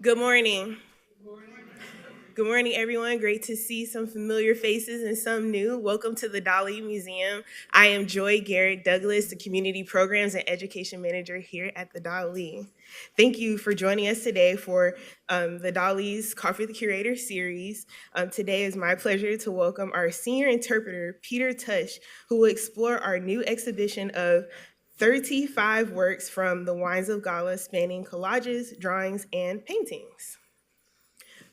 Good morning. Good morning, everyone. Great to see some familiar faces and some new. Welcome to the Dalí Museum. I am Joy Garrett Douglas, the Community Programs and Education Manager here at the Dalí. Thank you for joining us today for the Dalí's Coffee with the Curator series. Today is my pleasure to welcome our senior interpreter, Peter Tush, who will explore our new exhibition of 35 works from the Wines of Gala spanning collages, drawings, and paintings.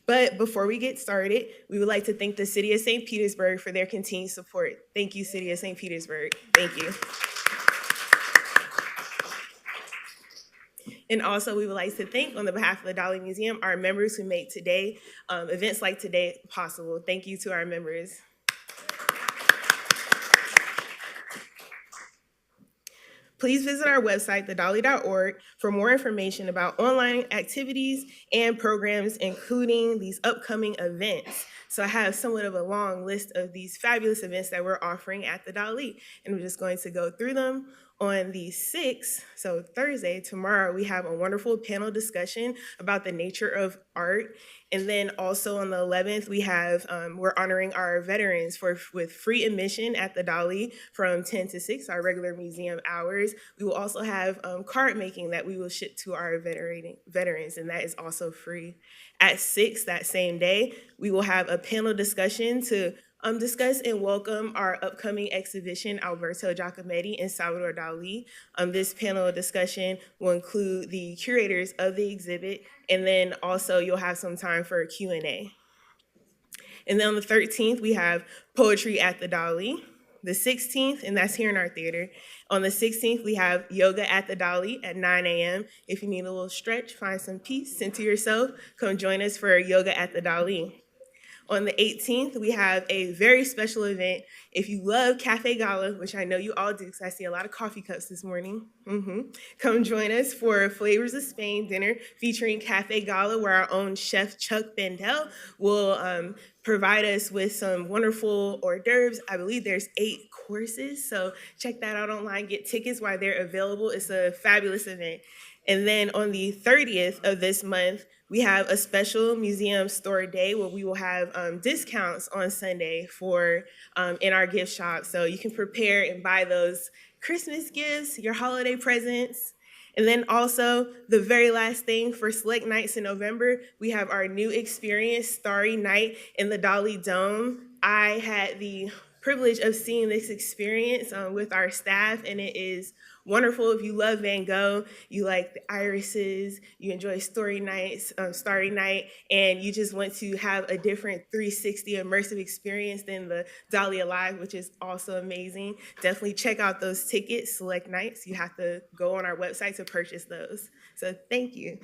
But before we get started, we would like to thank the City of St. Petersburg for their continued support. Thank you, City of St. Petersburg. Thank you. And also, we would like to thank, on the behalf of the Dalí Museum, our members who make today, events like today, possible. Thank you to our members. Please visit our website, thedalí.org, for more information about online activities and programs, including these upcoming events. So I have somewhat of a long list of these fabulous events that we're offering at the Dalí, and we're just going to go through them. On the 6th, so Thursday, tomorrow, we have a wonderful panel discussion about the nature of art. And then also on the 11th, we're honoring our veterans with free admission at the Dalí from 10 to 6, our regular museum hours. We will also have card making that we will ship to our veterans, and that is also free. At 6 that same day, we will have a panel discussion to discuss and welcome our upcoming exhibition, Alberto Giacometti and Salvador Dalí. This panel discussion will include the curators of the exhibit, and then also you'll have some time for a Q&A. And then on the 13th, we have Poetry at the Dalí. The 16th, and that's here in our theater. On the 16th, we have Yoga at the Dalí at 9 a.m. If you need a little stretch, find some peace, center yourself, come join us for Yoga at the Dalí. On the 18th, we have a very special event. If you love Cafe Gala, which I know you all do because I see a lot of coffee cups this morning, come join us for Flavors of Spain dinner featuring Cafe Gala, where our own chef Chuck Bendel will provide us with some wonderful hors d'oeuvres. I believe there's 8 courses, so check that out online. Get tickets while they're available. It's a fabulous event. And then on the 30th of this month, we have a special museum store day where we will have discounts on Sunday for in our gift shop. So you can prepare and buy those Christmas gifts, your holiday presents. And then also the very last thing, for select nights in November, we have our new experience, Starry Night in the Dalí Dome. I had the privilege of seeing this experience with our staff, and it is wonderful. If you love Van Gogh, you like the irises, you enjoy Starry Night, and you just want to have a different 360 immersive experience than the Dalí Alive, which is also amazing. Definitely check out those tickets, select nights. You have to go on our website to purchase those. So thank you.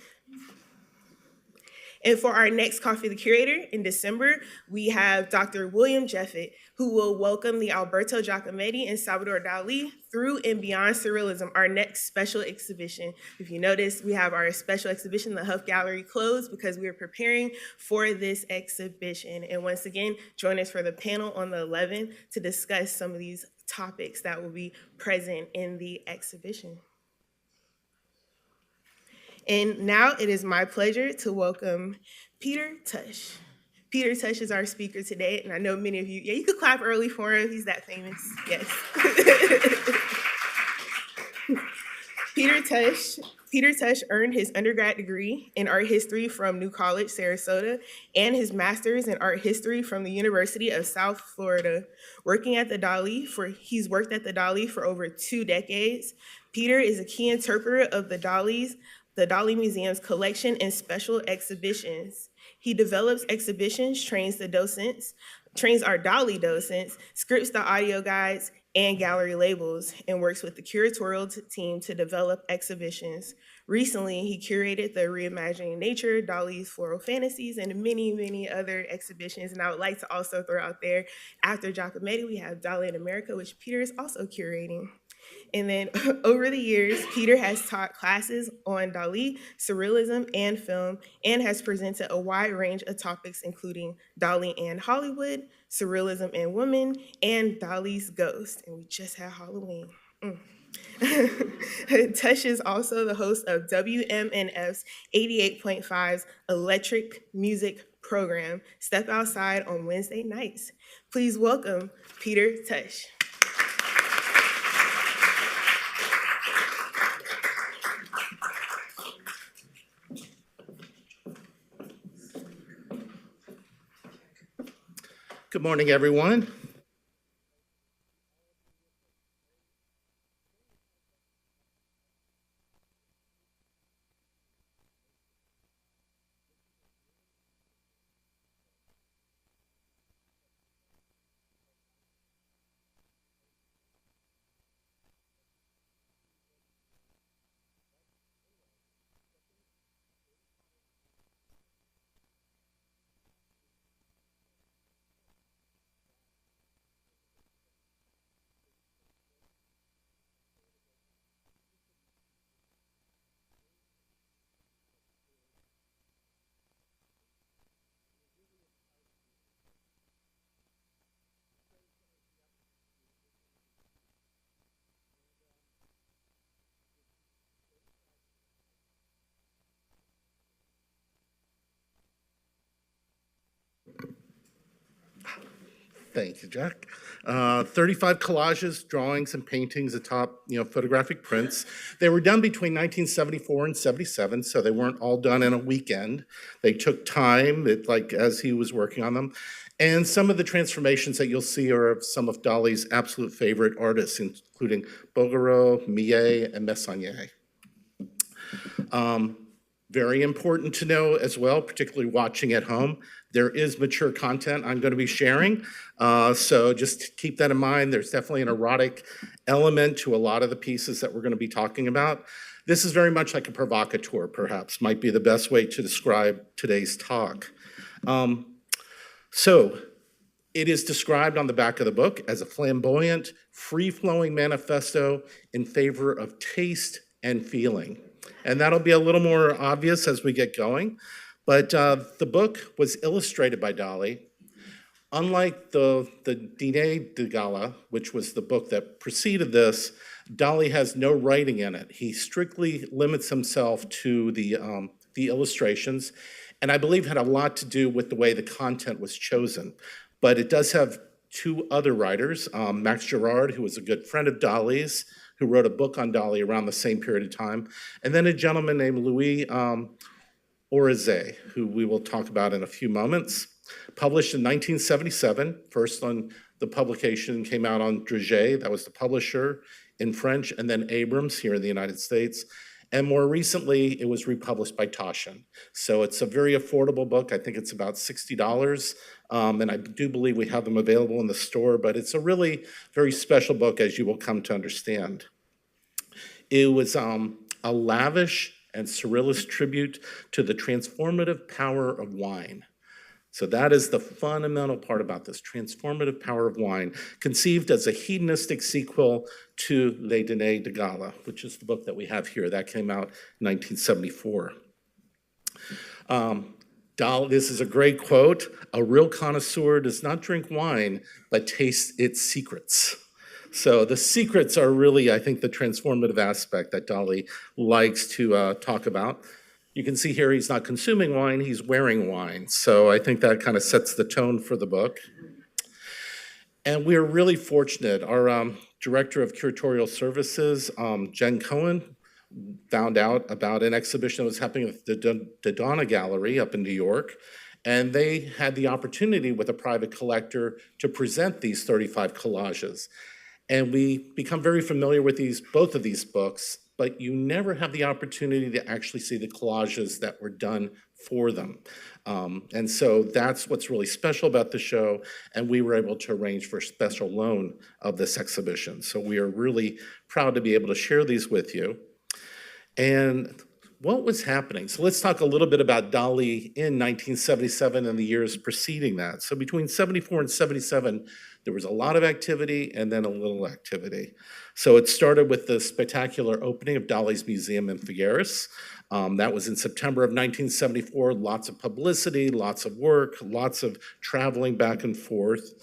And for our next Coffee with the Curator in December, we have Dr. William Jeffett, who will welcome the Alberto Giacometti and Salvador Dalí through and beyond surrealism, our next special exhibition. If you notice, we have our special exhibition, the Huff Gallery, closed because we are preparing for this exhibition. And once again, join us for the panel on the 11th to discuss some of these topics that will be present in the exhibition. And now it is my pleasure to welcome Peter Tush. Peter Tush is our speaker today, and I know many of you, you could clap early for him. He's that famous, yes. Peter Tush earned his undergrad degree in art history from New College, Sarasota, and his master's in art history from the University of South Florida. He's worked at the Dalí for over 2 decades. Peter is a key interpreter of the Dalí Museum's collection and special exhibitions. He develops exhibitions, trains our Dalí docents, scripts the audio guides and gallery labels, and works with the curatorial team to develop exhibitions. Recently, he curated the Reimagining Nature, Dalí's Floral Fantasies, and many, many other exhibitions. And I would like to also throw out there, after Giacometti, we have Dalí in America, which Peter is also curating. And then over the years, Peter has taught classes on Dalí, surrealism, and film, and has presented a wide range of topics, including Dalí and Hollywood, surrealism and women, and Dalí's ghost. And we just had Halloween. Tush is also the host of WMNF's 88.5's Electric Music Program, Step Outside on Wednesday nights. Please welcome Peter Tush. Good morning, everyone. Thank you, Jack. 35 collages, drawings, and paintings atop, photographic prints. They were done between 1974 and 77, so they weren't all done in a weekend. They took time, as he was working on them. And some of the transformations that you'll see are of some of Dalí's absolute favorite artists, including Bouguereau, Millet, and Messonnier. Very important to know as well, particularly watching at home, there is mature content I'm going to be sharing. So just keep that in mind. There's definitely an erotic element to a lot of the pieces that we're going to be talking about. This is very much like a provocateur, perhaps, might be the best way to describe today's talk. So it is described on the back of the book as a flamboyant, free-flowing manifesto in favor of taste and feeling. And that'll be a little more obvious as we get going. But the book was illustrated by Dalí. Unlike the Dîners de Gala, which was the book that preceded this, Dalí has no writing in it. He strictly limits himself to the illustrations, and I believe had a lot to do with the way the content was chosen. But it does have two other writers, Max Girard, who was a good friend of Dalí's, who wrote a book on Dalí around the same period of time, and then a gentleman named Louis Orizet, who we will talk about in a few moments. Published in 1977, first on the publication came out on Druget, that was the publisher, in French, and then Abrams here in the United States. And more recently, it was republished by Taschen. So it's a very affordable book. I think it's about $60. And I do believe we have them available in the store, but it's a really very special book, as you will come to understand. It was a lavish and surrealist tribute to the transformative power of wine. So that is the fundamental part about this, transformative power of wine, conceived as a hedonistic sequel to Les Dîners de Gala, which is the book that we have here. That came out in 1974. This is a great quote. A real connoisseur does not drink wine, but tastes its secrets. So the secrets are really, I think, the transformative aspect that Dalí likes to talk about. You can see here he's not consuming wine, he's wearing wine. So I think that kind of sets the tone for the book. And we are really fortunate. Our director of curatorial services, Jen Cohen, found out about an exhibition that was happening at the Donna Gallery up in New York. And they had the opportunity with a private collector to present these 35 collages. And we become very familiar with both of these books, but you never have the opportunity to actually see the collages that were done for them. And so that's what's really special about the show, and we were able to arrange for a special loan of this exhibition. So we are really proud to be able to share these with you. And what was happening? So let's talk a little bit about Dalí in 1977 and the years preceding that. So between 74 and 77, there was a lot of activity and then a little activity. So it started with the spectacular opening of Dalí's museum in Figueres. That was in September of 1974. Lots of publicity, lots of work, lots of traveling back and forth.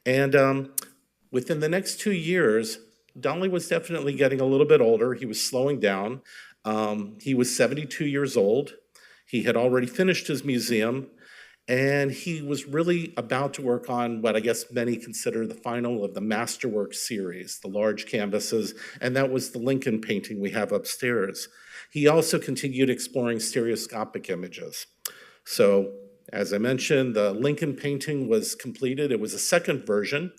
And within the next 2 years, Dalí was definitely getting a little bit older. He was slowing down. He was 72 years old. He had already finished his museum, and he was really about to work on what I guess many consider the final of the Masterwork series, the large canvases, and that was the Lincoln painting we have upstairs. He also continued exploring stereoscopic images. So, as I mentioned, the Lincoln painting was completed. It was a second version.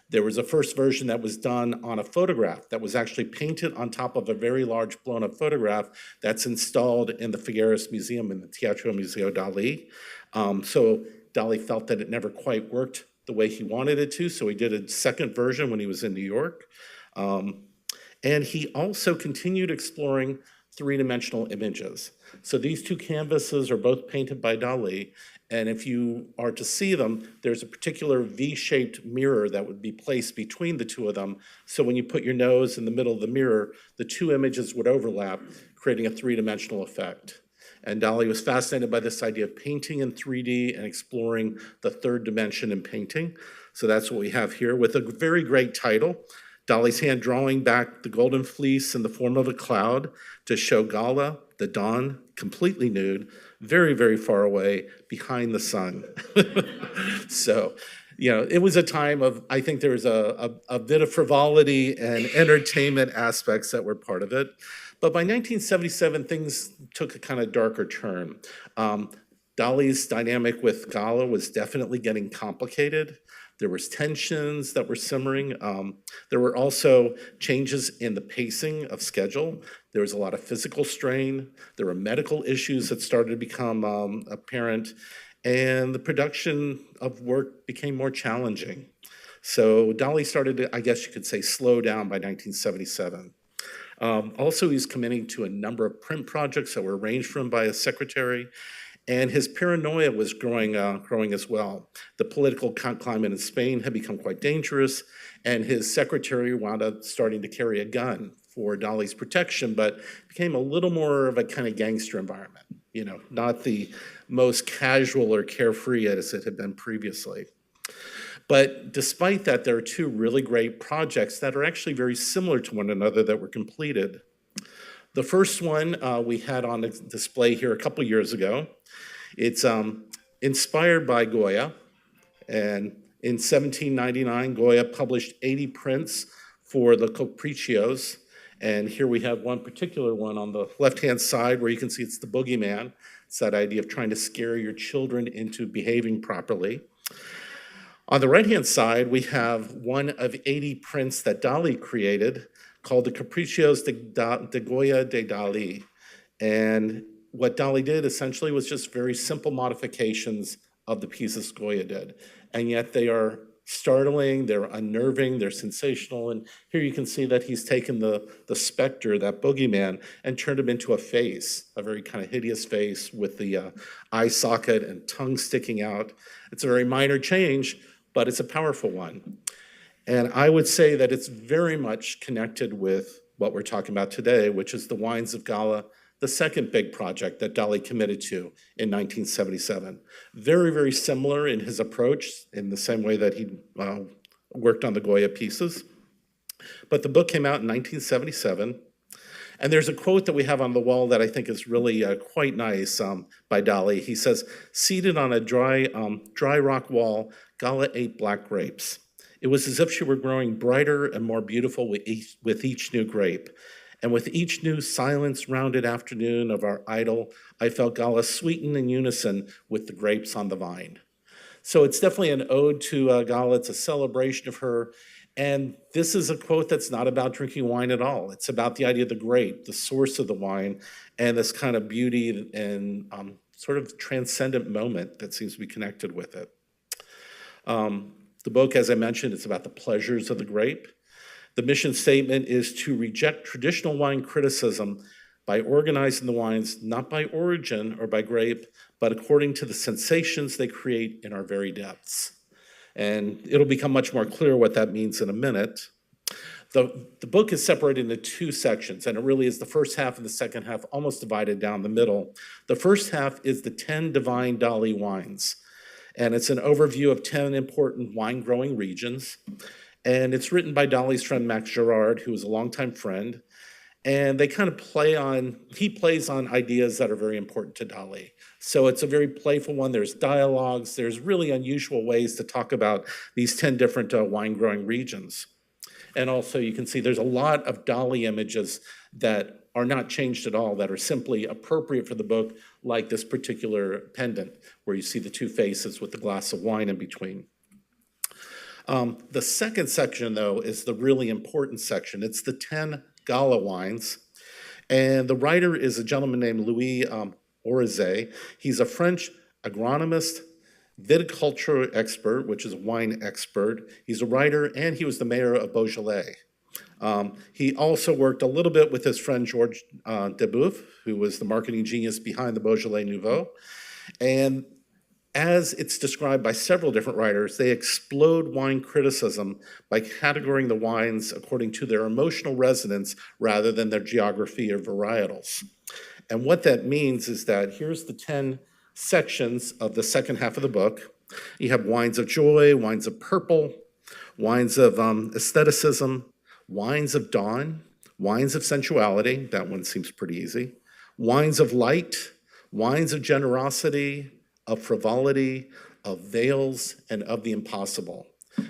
There was a first version that was done on a photograph that was actually painted on top of a very large blown-up photograph that's installed in the Figueres Museum in the Teatro Museo Dalí. So Dalí felt that it never quite worked the way he wanted it to, so he did a second version when he was in New York. And he also continued exploring three-dimensional images. So these two canvases are both painted by Dalí, and if you are to see them, there's a particular V-shaped mirror that would be placed between the two of them. So when you put your nose in the middle of the mirror, the two images would overlap, creating a three-dimensional effect. And Dalí was fascinated by this idea of painting in 3D and exploring the third dimension in painting. So that's what we have here with a very great title. Dalí's hand drawing back the golden fleece in the form of a cloud to show Gala, the dawn, completely nude, very, very far away behind the sun. So, it was a time of, I think there was a bit of frivolity and entertainment aspects that were part of it. But by 1977, things took a kind of darker turn. Dalí's dynamic with Gala was definitely getting complicated. There was tensions that were simmering. There were also changes in the pacing of schedule. There was a lot of physical strain. There were medical issues that started to become apparent, and the production of work became more challenging. So Dalí started to, I guess you could say, slow down by 1977. Also, he's committing to a number of print projects that were arranged for him by his secretary, and his paranoia was growing as well. The political climate in Spain had become quite dangerous, and his secretary wound up starting to carry a gun for Dalí's protection, but became a little more of a kind of gangster environment, not the most casual or carefree as it had been previously. But despite that, there are two really great projects that are actually very similar to one another that were completed. The first one we had on display here a couple years ago. It's inspired by Goya, and in 1799, Goya published 80 prints for the Capriccios, and here we have one particular one on the left-hand side where you can see it's the boogeyman. It's that idea of trying to scare your children into behaving properly. On the right-hand side, we have one of 80 prints that Dalí created called the Capriccios de Goya de Dalí. And what Dalí did essentially was just very simple modifications of the pieces Goya did. And yet they are startling, they're unnerving, they're sensational. And here you can see that he's taken the specter, that boogeyman, and turned him into a face, a very kind of hideous face with the eye socket and tongue sticking out. It's a very minor change, but it's a powerful one. And I would say that it's very much connected with what we're talking about today, which is the Wines of Gala, the second big project that Dalí committed to in 1977. Very, very similar in his approach, in the same way that he worked on the Goya pieces. But the book came out in 1977. And there's a quote that we have on the wall that I think is really quite nice by Dalí. He says, "Seated on a dry rock wall, Gala ate black grapes. It was as if she were growing brighter and more beautiful with each new grape. And with each new silence rounded afternoon of our idyll, I felt Gala sweeten in unison with the grapes on the vine." So it's definitely an ode to Gala. It's a celebration of her. And this is a quote that's not about drinking wine at all. It's about the idea of the grape, the source of the wine, and this kind of beauty and sort of transcendent moment that seems to be connected with it. The book, as I mentioned, is about the pleasures of the grape. The mission statement is to reject traditional wine criticism by organizing the wines not by origin or by grape, but according to the sensations they create in our very depths. And it'll become much more clear what that means in a minute. The book is separated into two sections, and it really is the first half and the second half almost divided down the middle. The first half is the 10 divine Dalí wines, and it's an overview of 10 important wine-growing regions. And it's written by Dalí's friend Max Gerard, who was a longtime friend. And they kind of he plays on ideas that are very important to Dalí. So it's a very playful one. There's dialogues. There's really unusual ways to talk about these 10 different wine growing regions. And also you can see there's a lot of Dalí images that are not changed at all, that are simply appropriate for the book, like this particular pendant, where you see the two faces with the glass of wine in between. The second section, though, is the really important section. It's the 10 Gala wines. And the writer is a gentleman named Louis Orizet. He's a French agronomist, viticulture expert, which is a wine expert. He's a writer, and he was the mayor of Beaujolais. He also worked a little bit with his friend Georges Duboeuf, who was the marketing genius behind the Beaujolais Nouveau. And as it's described by several different writers, they explode wine criticism by categorizing the wines according to their emotional resonance rather than their geography or varietals. And what that means is that here's the 10 sections of the second half of the book. You have wines of joy, wines of purple, wines of aestheticism, wines of dawn, wines of sensuality, that one seems pretty easy, wines of light, wines of generosity, of frivolity, of veils, and of the impossible.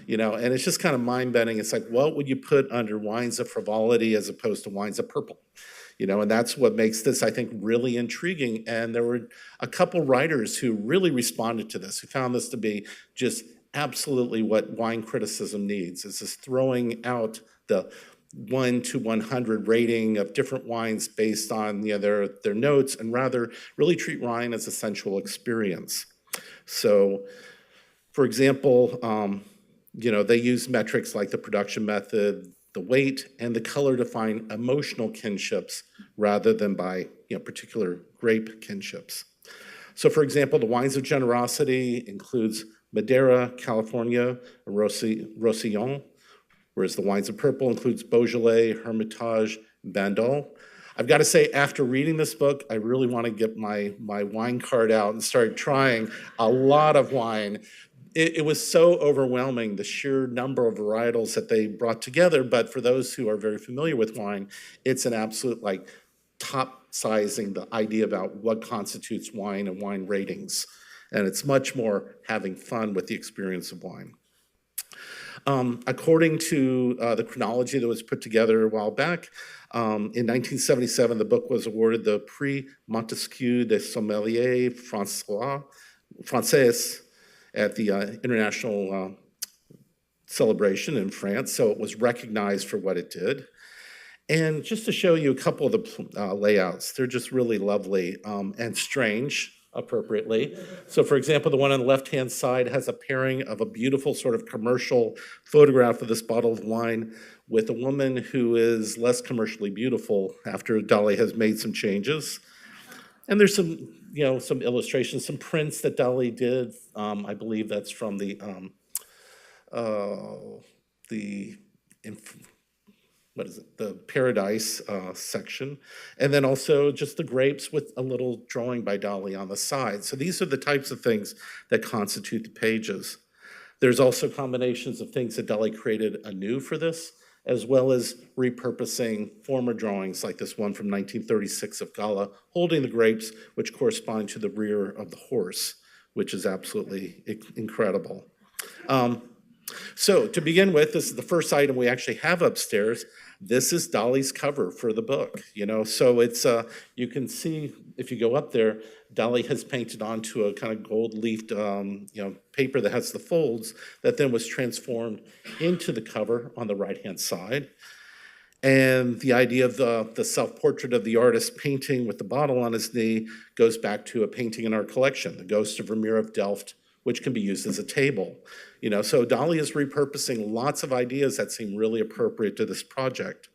You know, and it's just kind of mind-bending. It's like, what would you put under wines of frivolity as opposed to wines of purple? You know, and that's what makes this, I think, really intriguing. And there were a couple writers who really responded to this, who found this to be just absolutely what wine criticism needs. It's just throwing out the 1 to 100 rating of different wines based on, you know, their notes, and rather really treat wine as a sensual experience. So, for example, you know, they use metrics like the production method, the weight, and the color to find emotional kinships rather than by, you know, particular grape kinships. So, for example, the wines of generosity includes Madeira, California, Roussillon, whereas the wines of purple includes Beaujolais, Hermitage, Bandol. I've got to say, after reading this book, I really want to get my wine card out and start trying a lot of wine. It was so overwhelming, the sheer number of varietals that they brought together. But for those who are very familiar with wine, it's an absolute, like, top sizing the idea about what constitutes wine and wine ratings. And it's much more having fun with the experience of wine. According to the chronology that was put together a while back, in 1977, the book was awarded the Prix Montesquieu de Sommelier Français at the International Celebration in France, so it was recognized for what it did. And just to show you a couple of the layouts, they're just really lovely and strange, appropriately. So for example, the one on the left-hand side has a pairing of a beautiful sort of commercial photograph of this bottle of wine with a woman who is less commercially beautiful after Dalí has made some changes. And there's some, you know, some illustrations, some prints that Dalí did. I believe that's from the Paradise section. And then also just the grapes with a little drawing by Dalí on the side. So these are the types of things that constitute the pages. There's also combinations of things that Dalí created anew for this, as well as repurposing former drawings like this one from 1936 of Gala holding the grapes, which correspond to the rear of the horse, which is absolutely incredible. So to begin with, this is the first item we actually have upstairs. This is Dalí's cover for the book, you know, so it's, you can see if you go up there, Dalí has painted onto a kind of gold-leafed, you know, paper that has the folds that then was transformed into the cover on the right-hand side. And the idea of the self-portrait of the artist painting with the bottle on his knee goes back to a painting in our collection, The Ghost of Vermeer of Delft, which can be used as a table. You know, so Dalí is repurposing lots of ideas that seem really appropriate to this project.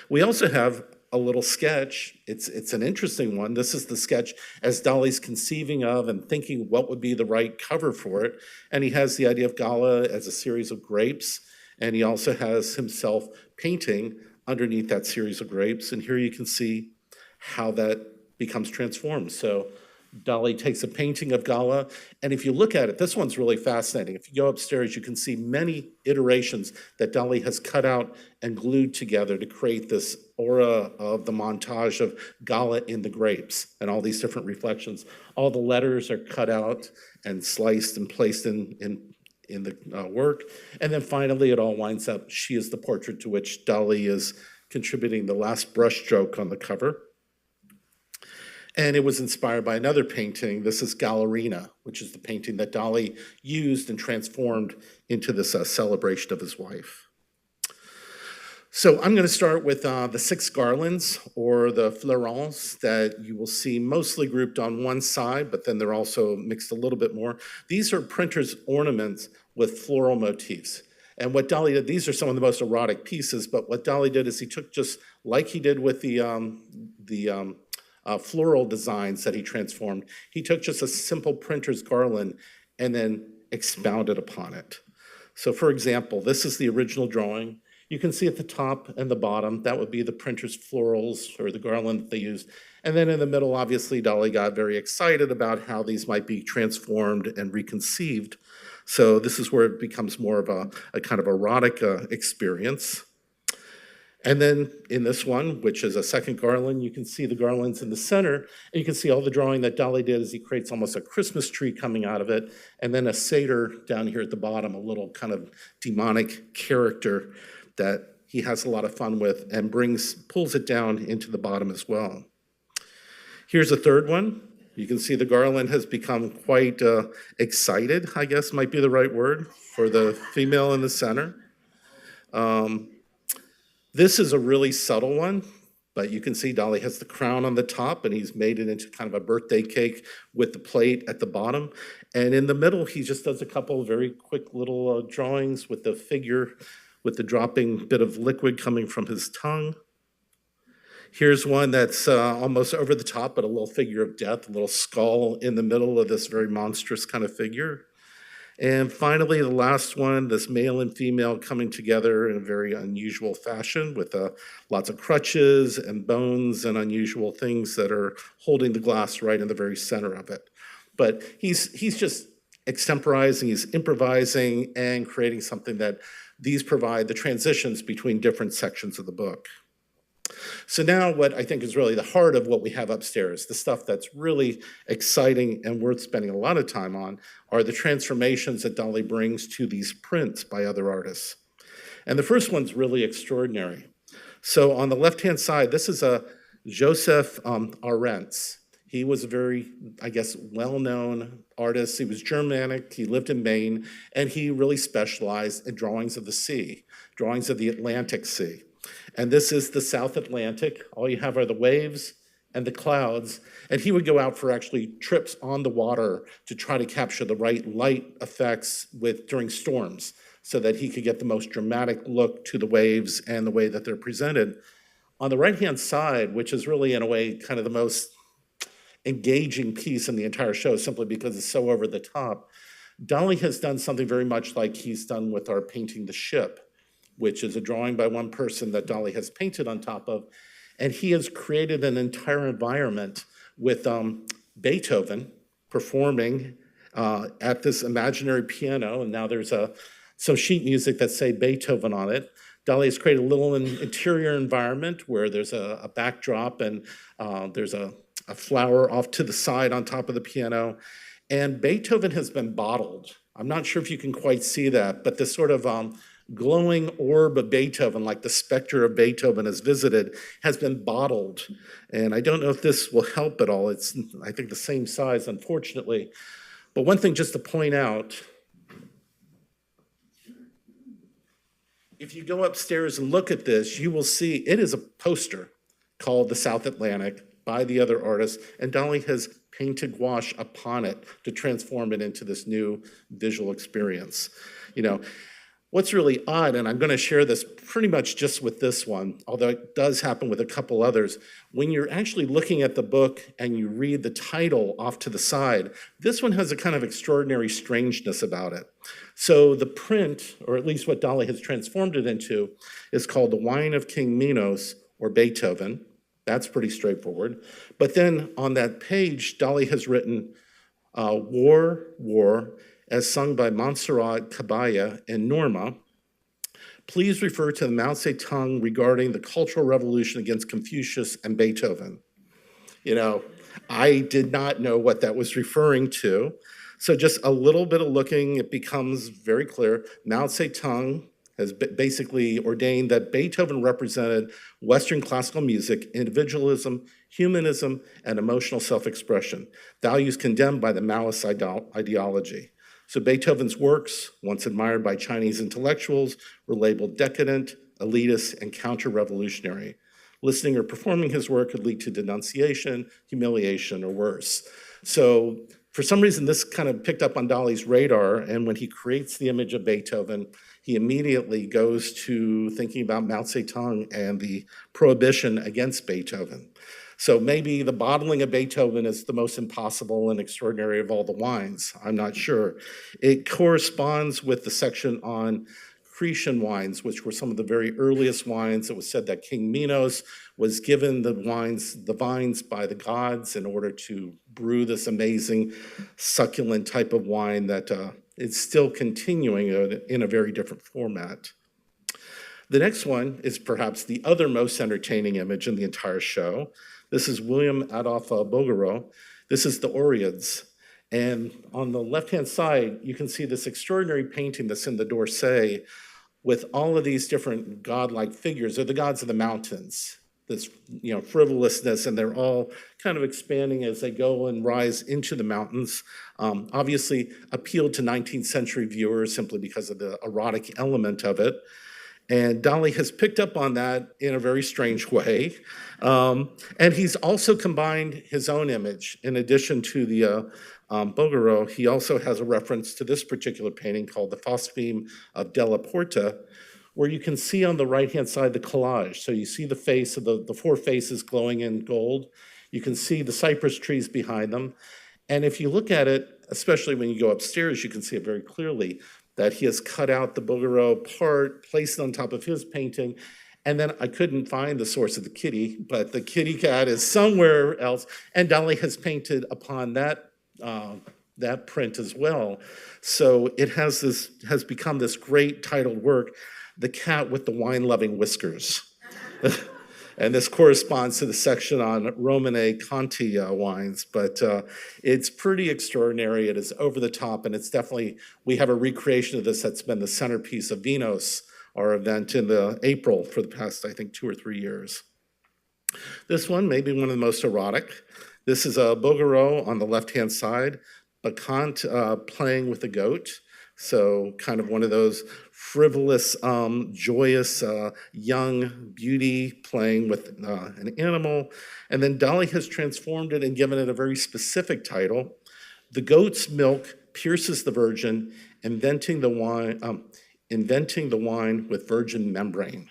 We also have a little sketch. It's an interesting one. This is the sketch as Dalí's conceiving of and thinking what would be the right cover for it. And he has the idea of Gala as a series of grapes, and he also has himself painting underneath that series of grapes. And here you can see how that becomes transformed. So Dalí takes a painting of Gala, and if you look at it, this one's really fascinating. If you go upstairs, you can see many iterations that Dalí has cut out and glued together to create this aura of the montage of Gala in the grapes and all these different reflections. All the letters are cut out and sliced and placed in the work. And then finally, it all winds up, she is the portrait to which Dalí is contributing the last brushstroke on the cover. And it was inspired by another painting. This is Gallerina, which is the painting that Dalí used and transformed into this celebration of his wife. So I'm going to start with the 6 garlands, or the fleurons, that you will see mostly grouped on one side, but then they're also mixed a little bit more. These are printer's ornaments with floral motifs. And what Dalí did, these are some of the most erotic pieces, but what Dalí did is he took, just like he did with the floral designs that he transformed, he took just a simple printer's garland and then expounded upon it. So for example, this is the original drawing. You can see at the top and the bottom, that would be the printer's florals or the garland that they used. And then in the middle, obviously, Dalí got very excited about how these might be transformed and reconceived. So this is where it becomes more of a kind of erotic experience. And then in this one, which is a second garland, you can see the garlands in the center, and you can see all the drawing that Dalí did as he creates almost a Christmas tree coming out of it, and then a satyr down here at the bottom, a little kind of demonic character that he has a lot of fun with and pulls it down into the bottom as well. Here's a third one. You can see the garland has become quite excited, I guess might be the right word, for the female in the center. This is a really subtle one, but you can see Dalí has the crown on the top, and he's made it into kind of a birthday cake with the plate at the bottom. And in the middle, he just does a couple of very quick little drawings with the figure, with the dropping bit of liquid coming from his tongue. Here's one that's almost over the top, but a little figure of death, a little skull in the middle of this very monstrous kind of figure. And finally, the last one, this male and female coming together in a very unusual fashion with lots of crutches and bones and unusual things that are holding the glass right in the very center of it. But he's just extemporizing, he's improvising and creating something that these provide the transitions between different sections of the book. So now what I think is really the heart of what we have upstairs, the stuff that's really exciting and worth spending a lot of time on, are the transformations that Dalí brings to these prints by other artists. And the first one's really extraordinary. So on the left-hand side, this is a Joseph Arentz. He was a very, I guess, well-known artist. He was Germanic, he lived in Maine, and he really specialized in drawings of the sea, drawings of the Atlantic Sea. And this is the South Atlantic. All you have are the waves and the clouds. And he would go out for actually trips on the water to try to capture the right light effects during storms so that he could get the most dramatic look to the waves and the way that they're presented. On the right-hand side, which is really in a way kind of the most engaging piece in the entire show simply because it's so over the top, Dalí has done something very much like he's done with our painting The Ship, which is a drawing by one person that Dalí has painted on top of. And he has created an entire environment with Beethoven performing at this imaginary piano. And now there's some sheet music that say Beethoven on it. Dalí has created a little interior environment where there's a backdrop and there's a flower off to the side on top of the piano. And Beethoven has been bottled. I'm not sure if you can quite see that, but this sort of glowing orb of Beethoven, like the specter of Beethoven has visited, has been bottled. And I don't know if this will help at all. It's, I think, the same size, unfortunately. But one thing just to point out, if you go upstairs and look at this, you will see it is a poster called The South Atlantic by the other artist, and Dalí has painted gouache upon it to transform it into this new visual experience. You know, what's really odd, and I'm going to share this pretty much just with this one, although it does happen with a couple others, when you're actually looking at the book and you read the title off to the side, this one has a kind of extraordinary strangeness about it. So the print, or at least what Dalí has transformed it into, is called The Wine of King Minos, or Beethoven. That's pretty straightforward. But then on that page, Dalí has written War, War, as sung by Montserrat Caballé and Norma. Please refer to the Mao Zedong regarding the Cultural Revolution against Confucius and Beethoven. You know, I did not know what that was referring to. So just a little bit of looking, it becomes very clear. Mao Zedong has basically ordained that Beethoven represented Western classical music, individualism, humanism, and emotional self-expression, values condemned by the Maoist ideology. So Beethoven's works, once admired by Chinese intellectuals, were labeled decadent, elitist, and counter-revolutionary. Listening or performing his work could lead to denunciation, humiliation, or worse. So for some reason, this kind of picked up on Dalí's radar, and when he creates the image of Beethoven, he immediately goes to thinking about Mao Zedong and the prohibition against Beethoven. So maybe the bottling of Beethoven is the most impossible and extraordinary of all the wines. I'm not sure. It corresponds with the section on Cretan wines, which were some of the very earliest wines. It was said that King Minos was given the vines by the gods in order to brew this amazing succulent type of wine that is still continuing in a very different format. The next one is perhaps the other most entertaining image in the entire show. This is William Adolphe Bouguereau. This is the Oreads. And on the left-hand side, you can see this extraordinary painting that's in the D'Orsay with all of these different godlike figures. They're the gods of the mountains, this frivolousness, and they're all kind of expanding as they go and rise into the mountains. Obviously appealed to 19th century viewers simply because of the erotic element of it. And Dalí has picked up on that in a very strange way. And he's also combined his own image. In addition to the Bouguereau, he also has a reference to this particular painting called the Phospheme of Della Porta, where you can see on the right-hand side the collage. So you see the face of the four faces glowing in gold. You can see the cypress trees behind them. And if you look at it, especially when you go upstairs, you can see it very clearly that he has cut out the Bouguereau part, placed it on top of his painting, and then I couldn't find the source of the kitty, but the kitty cat is somewhere else, and Dalí has painted upon that print as well. So it has become this great titled work, The Cat with the Wine-Loving Whiskers. And this corresponds to the section on Romane Conti wines, but it's pretty extraordinary. It is over the top, and it's definitely, we have a recreation of this that's been the centerpiece of Vinos, our event in April for the past, I think, 2 or 3 years. This one may be one of the most erotic. This is a Bouguereau on the left-hand side, Bacchante playing with a goat. So kind of one of those frivolous, joyous, young beauty playing with an animal. And then Dalí has transformed it and given it a very specific title. The goat's milk pierces the virgin, inventing the wine with virgin membrane.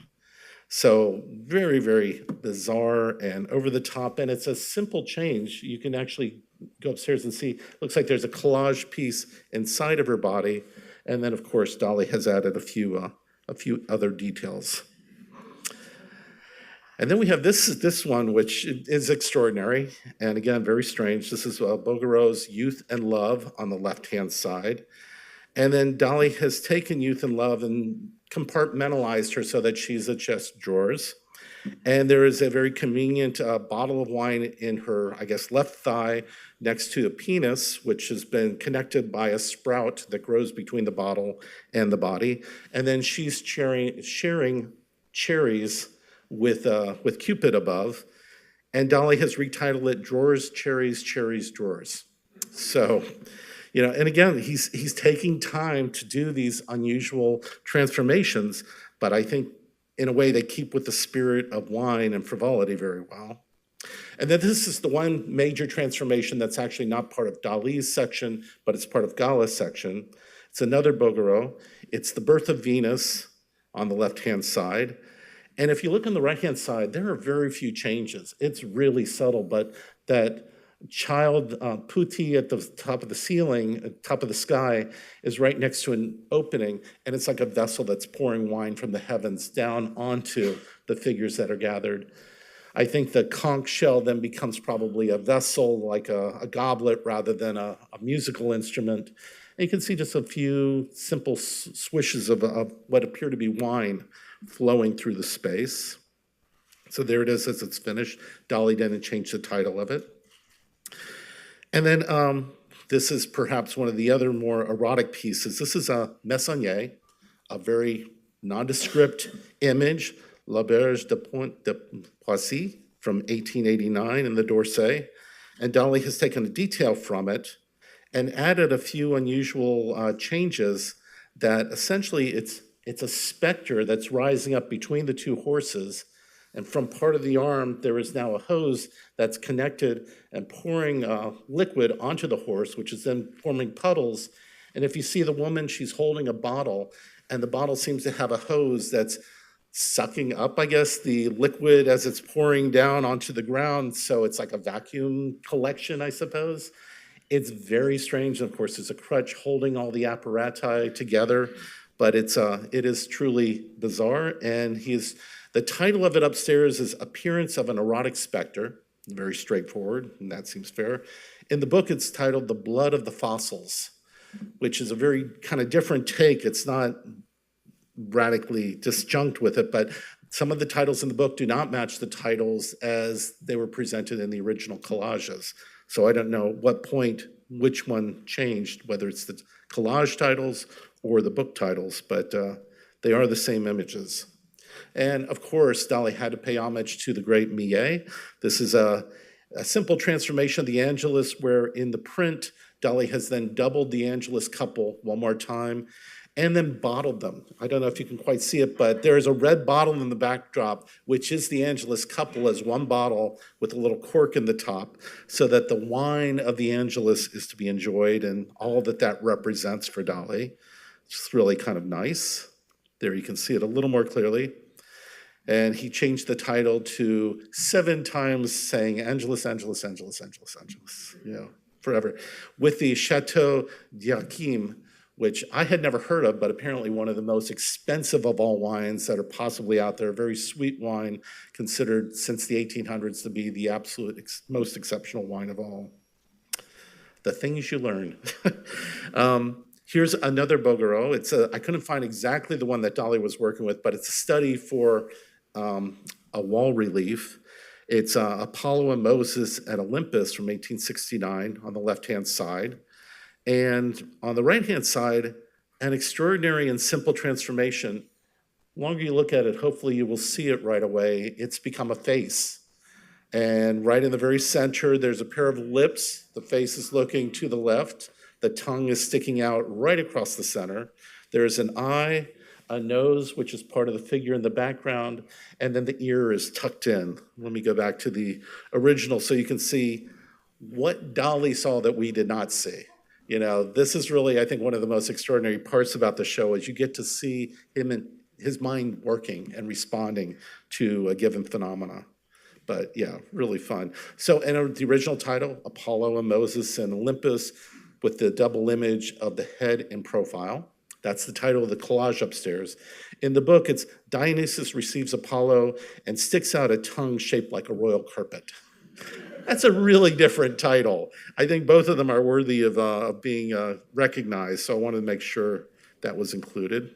So very, very bizarre and over the top. And it's a simple change. You can actually go upstairs and see, looks like there's a collage piece inside of her body. And then, of course, Dalí has added a few other details. And then we have this one, which is extraordinary, and again, very strange. This is Bouguereau's Youth and Love on the left-hand side. And then Dalí has taken Youth and Love and compartmentalized her so that she's a chest of drawers. And there is a very convenient bottle of wine in her, I guess, left thigh next to a penis, which has been connected by a sprout that grows between the bottle and the body. And then she's sharing cherries with Cupid above. And Dalí has retitled it Drawers, Cherries, Cherries, Drawers. So, and again, he's taking time to do these unusual transformations, but I think in a way they keep with the spirit of wine and frivolity very well. And then this is the one major transformation that's actually not part of Dalí's section, but it's part of Gala's section. It's another Bouguereau. It's the Birth of Venus on the left-hand side. And if you look on the right-hand side, there are very few changes. It's really subtle, but that child putti at the top of the ceiling, top of the sky, is right next to an opening, and it's like a vessel that's pouring wine from the heavens down onto the figures that are gathered. I think the conch shell then becomes probably a vessel, like a goblet, rather than a musical instrument. And you can see just a few simple swishes of what appear to be wine flowing through the space. So there it is as it's finished. Dalí didn't change the title of it. And then this is perhaps one of the other more erotic pieces. This is a Messonnier, a very nondescript image, La Berge de Pont de Poissy from 1889 in the D'Orsay. And Dalí has taken a detail from it and added a few unusual changes that essentially it's a specter that's rising up between the two horses. And from part of the arm, there is now a hose that's connected and pouring liquid onto the horse, which is then forming puddles. And if you see the woman, she's holding a bottle, and the bottle seems to have a hose that's sucking up, I guess, the liquid as it's pouring down onto the ground. So it's like a vacuum collection, I suppose. It's very strange. Of course, there's a crutch holding all the apparati together, but it is truly bizarre. And the title of it upstairs is Appearance of an Erotic Spectre. Very straightforward, and that seems fair. In the book, it's titled The Blood of the Fossils, which is a very kind of different take. It's not radically disjunct with it, but some of the titles in the book do not match the titles as they were presented in the original collages. So I don't know what point which one changed, whether it's the collage titles or the book titles, but they are the same images. And of course, Dalí had to pay homage to the great Millet. This is a simple transformation of the Angelus, where in the print, Dalí has then doubled the Angelus couple one more time and then bottled them. I don't know if you can quite see it, but there is a red bottle in the backdrop, which is the Angelus couple as one bottle with a little cork in the top, so that the wine of the Angelus is to be enjoyed and all that represents for Dalí. It's really kind of nice. There you can see it a little more clearly. And he changed the title to 7 times saying Angelus, Angelus, Angelus, Angelus, Angelus, forever. With the Chateau d'Yquem, which I had never heard of, but apparently one of the most expensive of all wines that are possibly out there, very sweet wine, considered since the 1800s to be the absolute most exceptional wine of all. The things you learn. Here's another Bouguereau. I couldn't find exactly the one that Dalí was working with, but it's a study for a wall relief. It's Apollo and Moses at Olympus from 1869 on the left-hand side. And on the right-hand side, an extraordinary and simple transformation. The longer you look at it, hopefully you will see it right away. It's become a face. And right in the very center, there's a pair of lips. The face is looking to the left. The tongue is sticking out right across the center. There's an eye, a nose, which is part of the figure in the background, and then the ear is tucked in. Let me go back to the original so you can see what Dalí saw that we did not see. This is really, I think, one of the most extraordinary parts about the show is you get to see him and his mind working and responding to a given phenomena. But yeah, really fun. So, and the original title, Apollo and Moses and Olympus, with the double image of the head in profile. That's the title of the collage upstairs. In the book, it's Dionysus receives Apollo and sticks out a tongue shaped like a royal carpet. That's a really different title. I think both of them are worthy of being recognized, so I wanted to make sure that was included.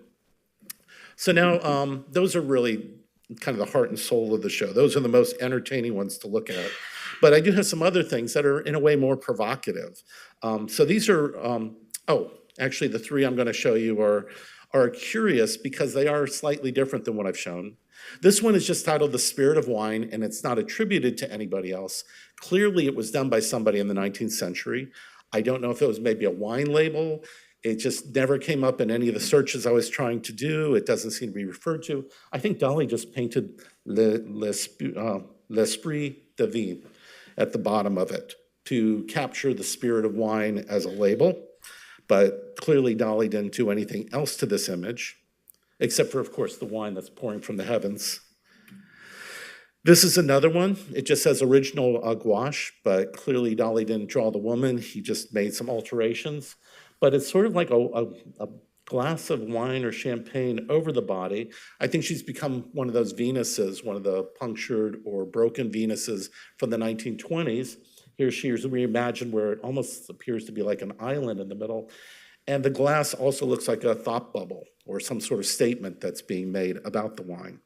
So now, those are really kind of the heart and soul of the show. Those are the most entertaining ones to look at. But I do have some other things that are, in a way, more provocative. So these are, actually, the 3 I'm going to show you are curious because they are slightly different than what I've shown. This one is just titled The Spirit of Wine, and it's not attributed to anybody else. Clearly, it was done by somebody in the 19th century. I don't know if it was maybe a wine label. It just never came up in any of the searches I was trying to do. It doesn't seem to be referred to. I think Dalí just painted l'esprit de vin at the bottom of it to capture the spirit of wine as a label. But clearly, Dalí didn't do anything else to this image, except for, of course, the wine that's pouring from the heavens. This is another one. It just says original gouache, but clearly Dalí didn't draw the woman. He just made some alterations. But it's sort of like a glass of wine or champagne over the body. I think she's become one of those Venuses, one of the punctured or broken Venuses from the 1920s. Here she is reimagined where it almost appears to be like an island in the middle. And the glass also looks like a thought bubble or some sort of statement that's being made about the wine.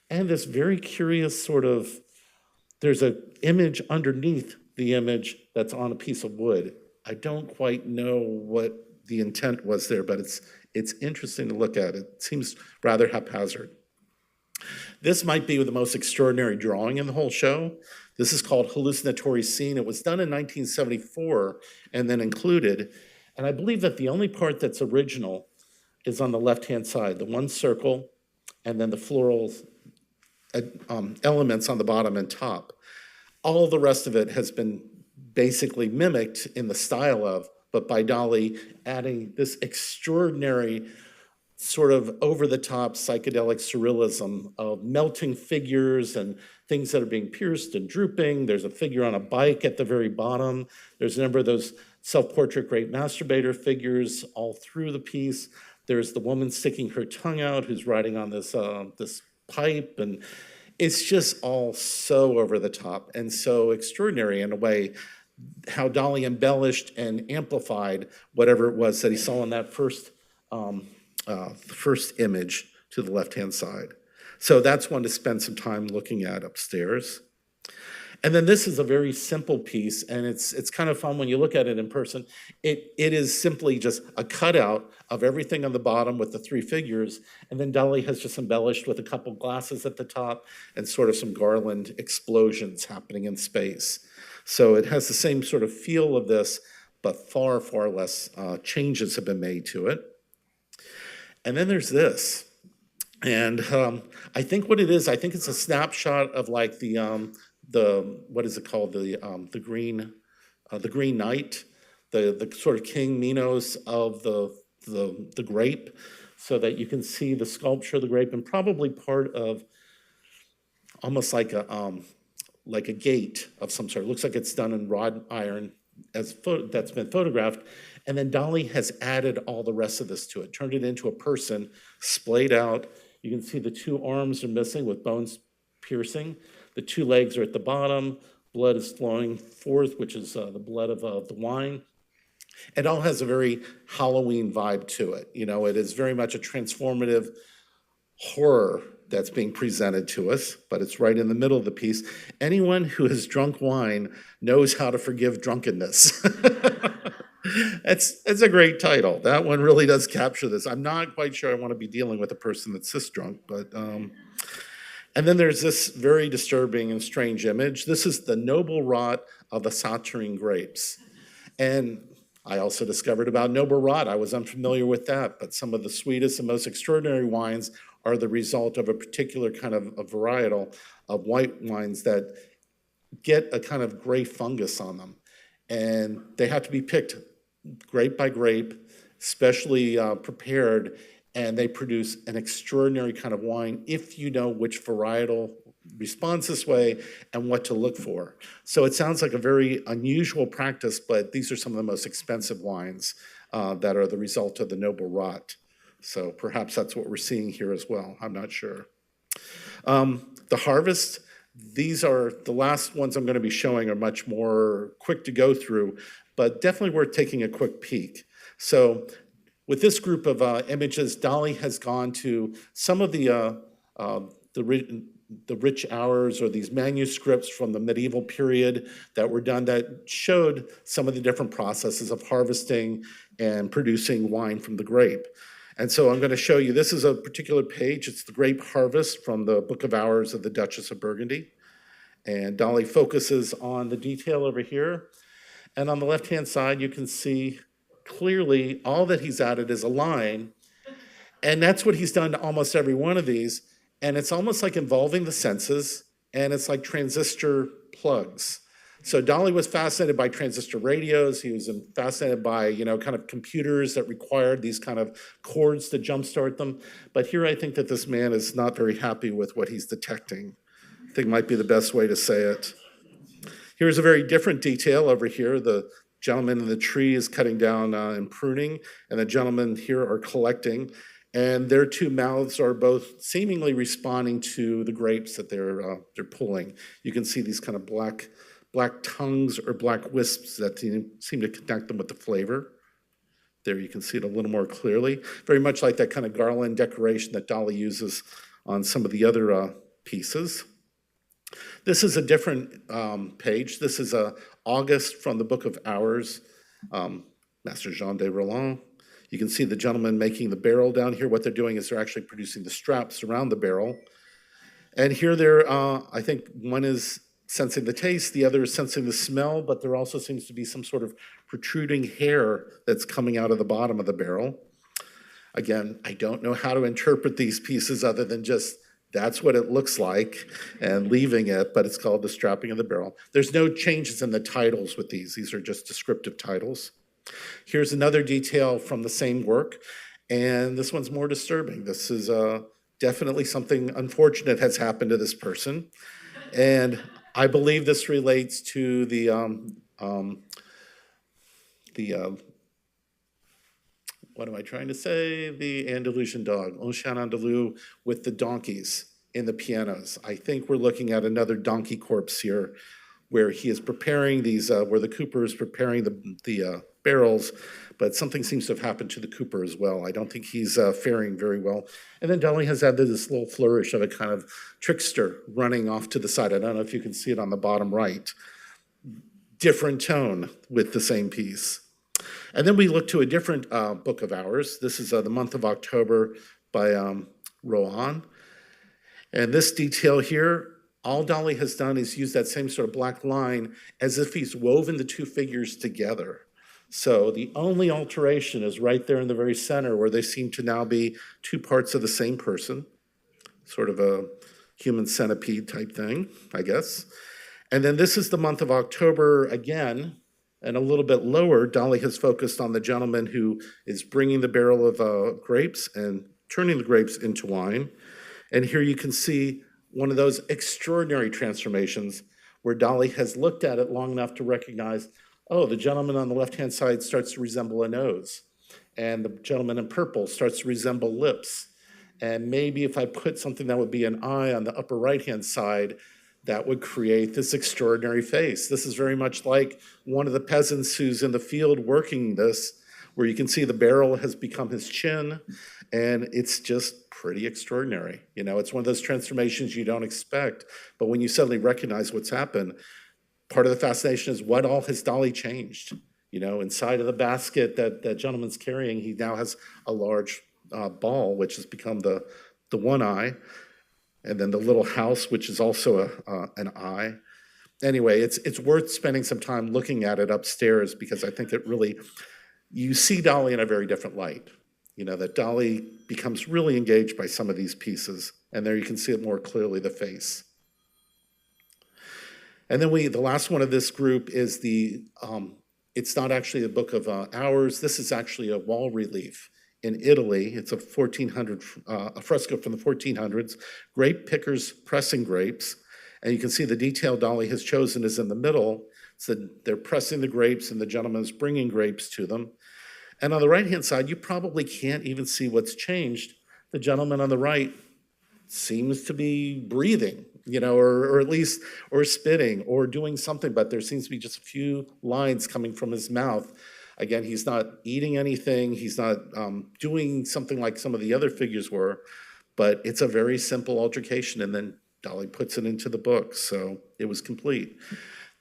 And this very curious sort of, there's an image underneath the image that's on a piece of wood. I don't quite know what the intent was there, but it's interesting to look at. It seems rather haphazard. This might be the most extraordinary drawing in the whole show. This is called Hallucinatory Scene. It was done in 1974 and then included. And I believe that the only part that's original is on the left-hand side, the one circle, and then the floral elements on the bottom and top. All the rest of it has been basically mimicked in the style of, but by Dalí adding this extraordinary sort of over-the-top psychedelic surrealism of melting figures and things that are being pierced and drooping. There's a figure on a bike at the very bottom. There's a number of those self-portrait great masturbator figures all through the piece. There's the woman sticking her tongue out who's riding on this pipe, and it's just all so over the top and so extraordinary in a way, how Dalí embellished and amplified whatever it was that he saw in that first image to the left-hand side. So that's one to spend some time looking at upstairs. And then this is a very simple piece, and it's kind of fun when you look at it in person. It is simply just a cutout of everything on the bottom with the three figures, and then Dalí has just embellished with a couple glasses at the top and sort of some garland explosions happening in space. So it has the same sort of feel of this, but far, far less changes have been made to it. And then there's this. And I think what it is, I think it's a snapshot of like the what is it called, the Green Knight, the sort of King Minos of the grape, so that you can see the sculpture of the grape and probably part of almost like a gate of some sort. It looks like it's done in wrought iron that's been photographed. And then Dalí has added all the rest of this to it, turned it into a person, splayed out. You can see the two arms are missing with bones piercing. The two legs are at the bottom. Blood is flowing forth, which is the blood of the wine. It all has a very Halloween vibe to it. You know, it is very much a transformative horror that's being presented to us, but it's right in the middle of the piece. Anyone who has drunk wine knows how to forgive drunkenness. It's a great title. That one really does capture this. I'm not quite sure I want to be dealing with a person that's this drunk, but... And then there's this very disturbing and strange image. This is the noble rot of the Sauternes grapes. And I also discovered about noble rot. I was unfamiliar with that, but some of the sweetest and most extraordinary wines are the result of a particular kind of a varietal of white wines that get a kind of gray fungus on them. And they have to be picked grape by grape, specially prepared, and they produce an extraordinary kind of wine if you know which varietal responds this way and what to look for. So it sounds like a very unusual practice, but these are some of the most expensive wines that are the result of the noble rot. So perhaps that's what we're seeing here as well. I'm not sure. The harvest, these are the last ones I'm going to be showing are much more quick to go through, but definitely worth taking a quick peek. So with this group of images, Dalí has gone to some of the rich hours or these manuscripts from the medieval period that were done that showed some of the different processes of harvesting and producing wine from the grape. And so I'm going to show you, this is a particular page. It's the Grape Harvest from the Book of Hours of the Duchess of Burgundy. And Dalí focuses on the detail over here. And on the left-hand side, you can see clearly all that he's added is a line. And that's what he's done to almost every one of these. And it's almost like involving the senses, and it's like transistor plugs. So Dalí was fascinated by transistor radios. He was fascinated by, you know, kind of computers that required these kind of cords to jumpstart them. But here I think that this man is not very happy with what he's detecting. I think might be the best way to say it. Here's a very different detail over here, the gentleman in the tree is cutting down and pruning, and the gentlemen here are collecting. And their two mouths are both seemingly responding to the grapes that they're pulling. You can see these kind of black tongues or black wisps that seem to connect them with the flavor. There you can see it a little more clearly. Very much like that kind of garland decoration that Dalí uses on some of the other pieces. This is a different page. This is August from the Book of Hours, Master Jean de Roland. You can see the gentleman making the barrel down here. What they're doing is they're actually producing the straps around the barrel. And here they're, I think one is sensing the taste, the other is sensing the smell, but there also seems to be some sort of protruding hair that's coming out of the bottom of the barrel. Again, I don't know how to interpret these pieces other than just that's what it looks like and leaving it, but it's called the strapping of the barrel. There's no changes in the titles with these. These are just descriptive titles. Here's another detail from the same work, and this one's more disturbing. This is definitely something unfortunate has happened to this person, and I believe this relates to the what am I trying to say? The Andalusian dog, Un Chien Andalou, with the donkeys in the pianos. I think we're looking at another donkey corpse here, where he is preparing these, where the cooper is preparing the barrels, but something seems to have happened to the cooper as well. I don't think he's faring very well. And then Dalí has added this little flourish of a kind of trickster running off to the side. I don't know if you can see it on the bottom right. Different tone with the same piece. And then we look to a different book of hours. This is the month of October by Rohan. And this detail here, all Dalí has done is use that same sort of black line as if he's woven the two figures together. So the only alteration is right there in the very center where they seem to now be two parts of the same person, sort of a human centipede type thing, I guess. And then this is the month of October again, and a little bit lower, Dalí has focused on the gentleman who is bringing the barrel of grapes and turning the grapes into wine. And here you can see one of those extraordinary transformations where Dalí has looked at it long enough to recognize, oh, the gentleman on the left-hand side starts to resemble a nose, and the gentleman in purple starts to resemble lips. And maybe if I put something that would be an eye on the upper right-hand side, that would create this extraordinary face. This is very much like one of the peasants who's in the field working this, where you can see the barrel has become his chin, and it's just pretty extraordinary. You know, it's one of those transformations you don't expect, but when you suddenly recognize what's happened, part of the fascination is what all has Dalí changed. You know, inside of the basket that that gentleman's carrying, he now has a large ball, which has become the one eye, and then the little house, which is also an eye. Anyway, it's worth spending some time looking at it upstairs because I think it really, you see Dalí in a very different light. You know, that Dalí becomes really engaged by some of these pieces, and there you can see it more clearly, the face. And then the last one of this group is it's not actually a book of hours. This is actually a wall relief in Italy. It's a 1400, a fresco from the 1400s, grape pickers pressing grapes. And you can see the detail Dalí has chosen is in the middle. So they're pressing the grapes and the gentleman is bringing grapes to them. And on the right-hand side, you probably can't even see what's changed. The gentleman on the right seems to be breathing, you know, or at least, or spitting, or doing something, but there seems to be just a few lines coming from his mouth. Again, he's not eating anything, he's not doing something like some of the other figures were, but it's a very simple altercation, and then Dalí puts it into the book, so it was complete.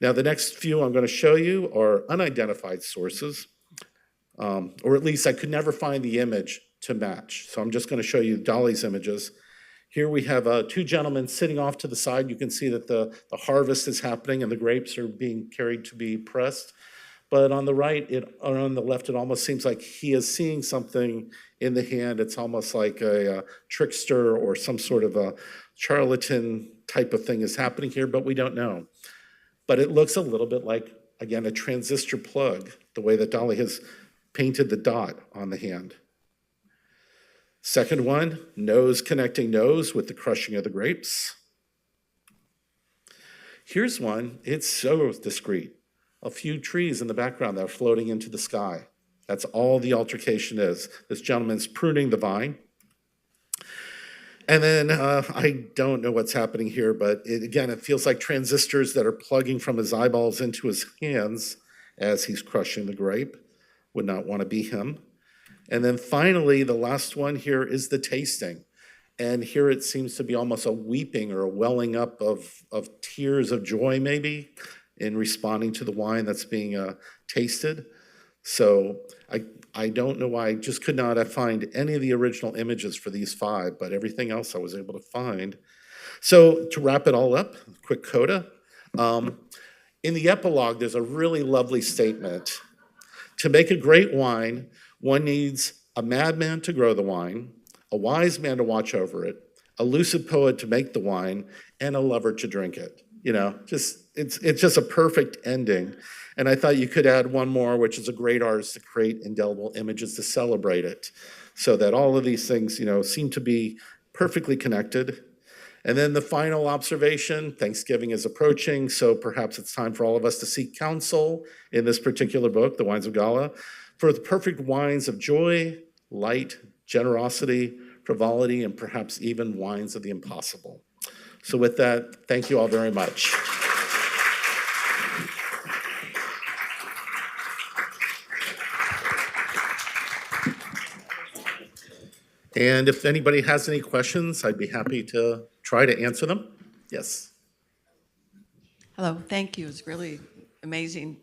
Now, the next few I'm going to show you are unidentified sources, or at least I could never find the image to match, so I'm just going to show you Dalí's images. Here we have two gentlemen sitting off to the side. You can see that the harvest is happening and the grapes are being carried to be pressed. But on the right, or on the left, it almost seems like he is seeing something in the hand. It's almost like a trickster or some sort of a charlatan type of thing is happening here, but we don't know. But it looks a little bit like, again, a transistor plug, the way that Dalí has painted the dot on the hand. Second one, nose connecting nose with the crushing of the grapes. Here's one, it's so discreet. a few trees in the background that are floating into the sky. That's all the altercation is. This gentleman's pruning the vine. And then I don't know what's happening here, but again, it feels like transistors that are plugging from his eyeballs into his hands as he's crushing the grape. Would not want to be him. And then finally, the last one here is the tasting. And here it seems to be almost a weeping or a welling up of tears of joy, maybe, in responding to the wine that's being tasted. So I don't know why I just could not find any of the original images for these 5, but everything else I was able to find. So to wrap it all up, quick coda. In the epilogue, there's a really lovely statement. To make a great wine, one needs a madman to grow the wine, a wise man to watch over it, a lucid poet to make the wine, and a lover to drink it. You know, it's just a perfect ending. And I thought you could add one more, which is a great artist to create indelible images to celebrate it, so that all of these things, you know, seem to be perfectly connected. And then the final observation, Thanksgiving is approaching, so perhaps it's time for all of us to seek counsel in this particular book, The Wines of Gala, for the perfect wines of joy, light, generosity, frivolity, and perhaps even wines of the impossible. So with that, thank you all very much. And if anybody has any questions, I'd be happy to try to answer them. Yes. Hello, thank you. It's really amazing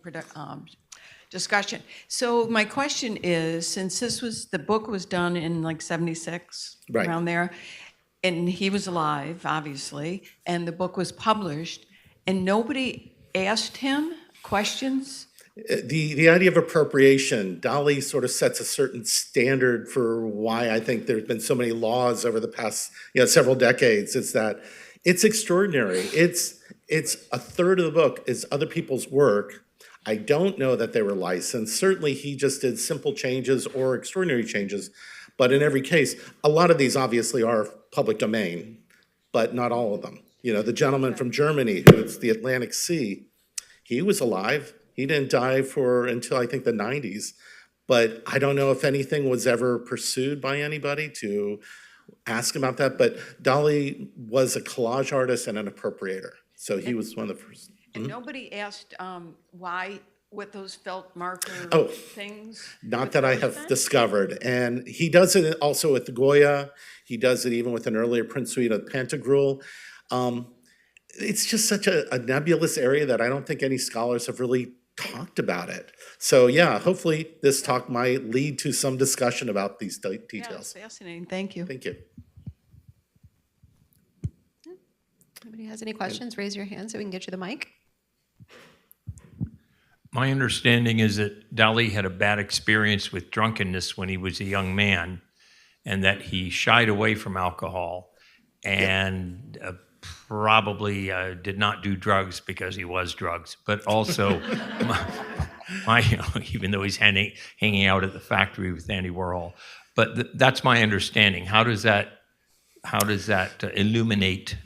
discussion. So my question is, since the book was done in like 76, Right. around there, and he was alive, obviously, and the book was published, and nobody asked him questions? The idea of appropriation, Dalí sort of sets a certain standard for why I think there's been so many laws over the past several decades. It's that it's extraordinary. It's a third of the book is other people's work. I don't know that they were licensed. Certainly he just did simple changes or extraordinary changes. But in every case, a lot of these obviously are public domain, but not all of them. You know, the gentleman from Germany, who's the Atlantic Sea, he was alive. He didn't die until I think the 90s, but I don't know if anything was ever pursued by anybody to ask about that. But Dalí was a collage artist and an appropriator, so he was one of the first. And nobody asked why, what those felt marker things? Not that I have discovered. And he does it also with the Goya. He does it even with an earlier print suite of Pantagruel. It's just such a nebulous area that I don't think any scholars have really talked about it. So yeah, hopefully this talk might lead to some discussion about these details. Yeah, it's fascinating. Thank you. Thank you. Anybody has any questions, raise your hand so we can get you the mic. My understanding is that Dalí had a bad experience with drunkenness when he was a young man, and that he shied away from alcohol and probably did not do drugs because he was drugs, but also, even though he's hanging out at the factory with Andy Warhol. But that's my understanding. How does that illuminate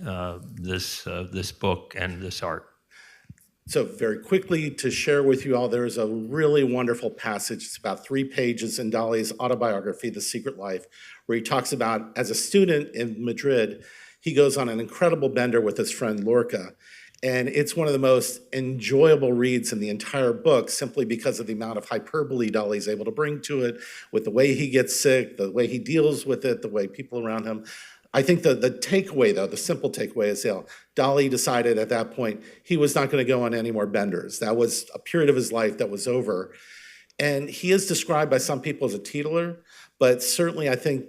this book and this art? So very quickly to share with you all, there's a really wonderful passage. It's about 3 pages in Dalí's autobiography, The Secret Life, where he talks about, as a student in Madrid, he goes on an incredible bender with his friend Lorca. And it's one of the most enjoyable reads in the entire book, simply because of the amount of hyperbole Dalí's able to bring to it, with the way he gets sick, the way he deals with it, the way people around him. I think the takeaway, though, the simple takeaway is Dalí decided at that point he was not going to go on any more benders. That was a period of his life that was over. And he is described by some people as a teetotaler, but certainly I think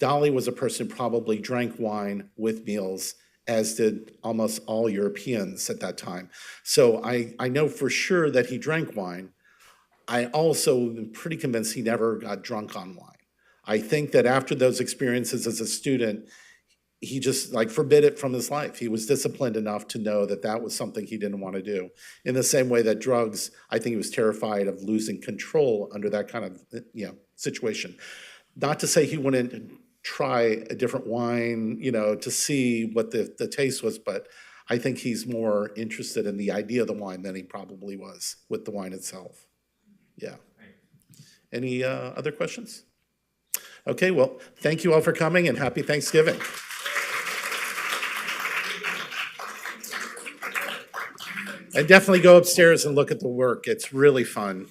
Dalí was a person who probably drank wine with meals, as did almost all Europeans at that time. So I know for sure that he drank wine. I also am pretty convinced he never got drunk on wine. I think that after those experiences as a student, he just forbid it from his life. He was disciplined enough to know that that was something he didn't want to do. In the same way that drugs, I think he was terrified of losing control under that kind of situation. Not to say he wouldn't try a different wine, to see what the taste was, but I think he's more interested in the idea of the wine than he probably was with the wine itself. Yeah. Any other questions? Okay, well, thank you all for coming and happy Thanksgiving. And definitely go upstairs and look at the work. It's really fun.